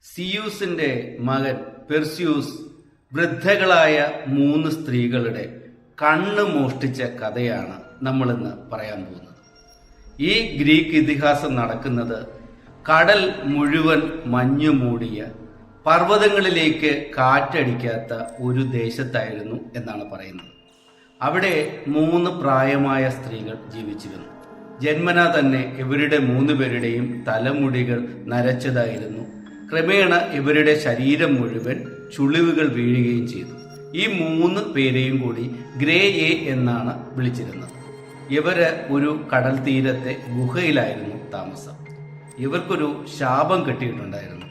സിയൂസിന്റെ മകൻ പെർസ്യൂസ് വൃദ്ധകളായ 3 സ്ത്രീകളുടെ കണ്ണ് മോഷ്ടിച്ച കഥയാണ് നമ്മളിന്ന് പറയാൻ പോകുന്നത്. ഈ ഗ്രീക്ക് ഇതിഹാസം നടക്കുന്നത് കടൽ മുഴുവൻ മഞ്ഞു മൂടിയ പർവ്വതങ്ങളിലേക്ക് കാറ്റടിക്കാത്ത ഒരു ദേശത്തായിരുന്നു എന്നാണ് പറയുന്നത്. അവിടെ 3 പ്രായമായ സ്ത്രീകൾ ജീവിച്ചിരുന്നു. ജന്മനാ തന്നെ ഇവരുടെ 3 പേരുടെയും തലമുടികൾ നരച്ചതായിരുന്നു. ക്രമേണ ഇവരുടെ ശരീരം മുഴുവൻ ചുളിവുകൾ വീഴുകയും ചെയ്തു. ഈ 3 പേരെയും കൂടി ഗ്രേ എ എന്നാണ് വിളിച്ചിരുന്നത്. ഇവര് ഒരു കടൽ തീരത്തെ ഗുഹയിലായിരുന്നു താമസം. ഇവർക്കൊരു ശാപം കിട്ടിയിട്ടുണ്ടായിരുന്നു.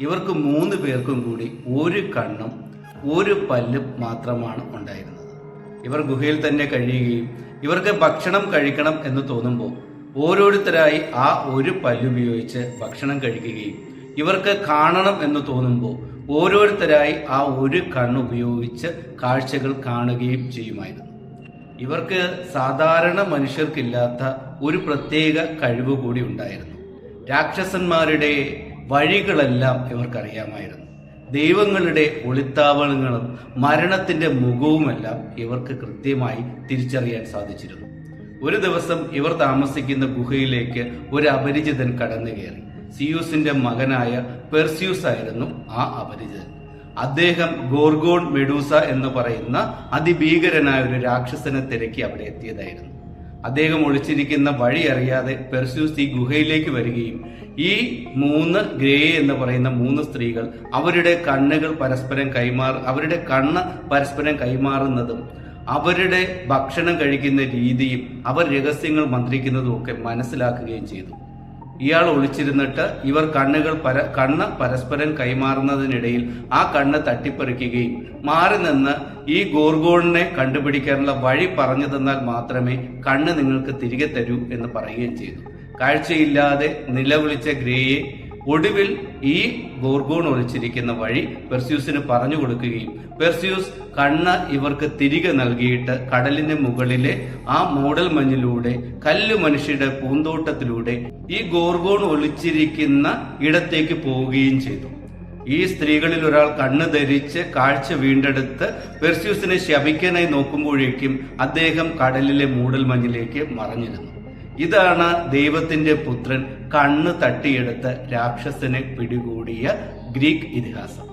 ഇവർക്ക് 3 പേർക്കും കൂടി ഒരു കണ്ണും ഒരു പല്ലും മാത്രമാണ് ഉണ്ടായിരുന്നത്. ഇവർ ഗുഹയിൽ തന്നെ കഴിയുകയും ഇവർക്ക് ഭക്ഷണം കഴിക്കണം എന്ന് തോന്നുമ്പോൾ ഓരോരുത്തരായി ആ ഒരു പല്ലുപയോഗിച്ച് ഭക്ഷണം കഴിക്കുകയും ഇവർക്ക് കാണണം എന്ന് തോന്നുമ്പോൾ ഓരോരുത്തരായി ആ ഒരു കണ്ണുപയോഗിച്ച് കാഴ്ചകൾ കാണുകയും ചെയ്യുമായിരുന്നു. ഇവർക്ക് സാധാരണ മനുഷ്യർക്കില്ലാത്ത ഒരു പ്രത്യേക കഴിവ് കൂടി ഉണ്ടായിരുന്നു. രാക്ഷസന്മാരുടെ വഴികളെല്ലാം ഇവർക്കറിയാമായിരുന്നു. ദൈവങ്ങളുടെ ഒളിത്താവളങ്ങളും മരണത്തിന്റെ മുഖവുമെല്ലാം ഇവർക്ക് കൃത്യമായി തിരിച്ചറിയാൻ സാധിച്ചിരുന്നു. ഒരു ദിവസം ഇവർ താമസിക്കുന്ന ഗുഹയിലേക്ക് ഒരു അപരിചിതൻ കടന്നു കയറി. സിയൂസിന്റെ മകനായ പെർസ്യൂസ് ആയിരുന്നു ആ അപരിചിതൻ. അദ്ദേഹം ഗോർഗോൺ മെഡൂസ എന്ന് പറയുന്ന അതിഭീകരനായ ഒരു രാക്ഷസനെ തിരക്കി അവിടെ എത്തിയതായിരുന്നു. അദ്ദേഹം ഒളിച്ചിരിക്കുന്ന വഴി അറിയാതെ പെർസ്യൂസ് ഈ ഗുഹയിലേക്ക് വരികയും ഈ 3 ഗ്രേ എന്ന് പറയുന്ന 3 സ്ത്രീകൾ അവരുടെ കണ്ണ് പരസ്പരം കൈമാറുന്നതും അവരുടെ ഭക്ഷണം കഴിക്കുന്ന രീതിയും അവർ രഹസ്യങ്ങൾ മന്ത്രിക്കുന്നതും ഒക്കെ മനസ്സിലാക്കുകയും ചെയ്തു. ഇയാൾ ഒളിച്ചിരുന്നിട്ട് ഇവർ കണ്ണ് പരസ്പരം കൈമാറുന്നതിനിടയിൽ ആ കണ്ണ് തട്ടിപ്പറിക്കുകയും മാറി നിന്ന് ഈ ഗോർഗോണിനെ കണ്ടുപിടിക്കാനുള്ള വഴി പറഞ്ഞു തന്നാൽ മാത്രമേ കണ്ണ് നിങ്ങൾക്ക് തിരികെ തരൂ എന്ന് പറയുകയും ചെയ്തു. കാഴ്ചയില്ലാതെ നിലവിളിച്ച ഗ്രേയെ ഒടുവിൽ ഈ ഗോർഗോൺ ഒളിച്ചിരിക്കുന്ന വഴി പെർസ്യൂസിന് പറഞ്ഞു കൊടുക്കുകയും പെർസ്യൂസ് കണ്ണ് ഇവർക്ക് തിരികെ നൽകിയിട്ട് കടലിന് മുകളിലെ ആ മൂടൽ മഞ്ഞിലൂടെ കല്ലു മനുഷ്യരുടെ പൂന്തോട്ടത്തിലൂടെ ഈ ഗോർഗോൺ ഒളിച്ചിരിക്കുന്ന ഇടത്തേക്ക് പോവുകയും ചെയ്തു. ഈ സ്ത്രീകളിൽ ഒരാൾ കണ്ണ് ധരിച്ച് കാഴ്ച വീണ്ടെടുത്ത് പെർസ്യൂസിനെ ശപിക്കാനായി നോക്കുമ്പോഴേക്കും അദ്ദേഹം കടലിലെ മൂടൽ മഞ്ഞിലേക്ക് മറഞ്ഞിരുന്നു. ഇതാണ് ദൈവത്തിന്റെ പുത്രൻ കണ്ണ് തട്ടിയെടുത്ത് രാക്ഷസനെ പിടികൂടിയ ഗ്രീക്ക് ഇതിഹാസം.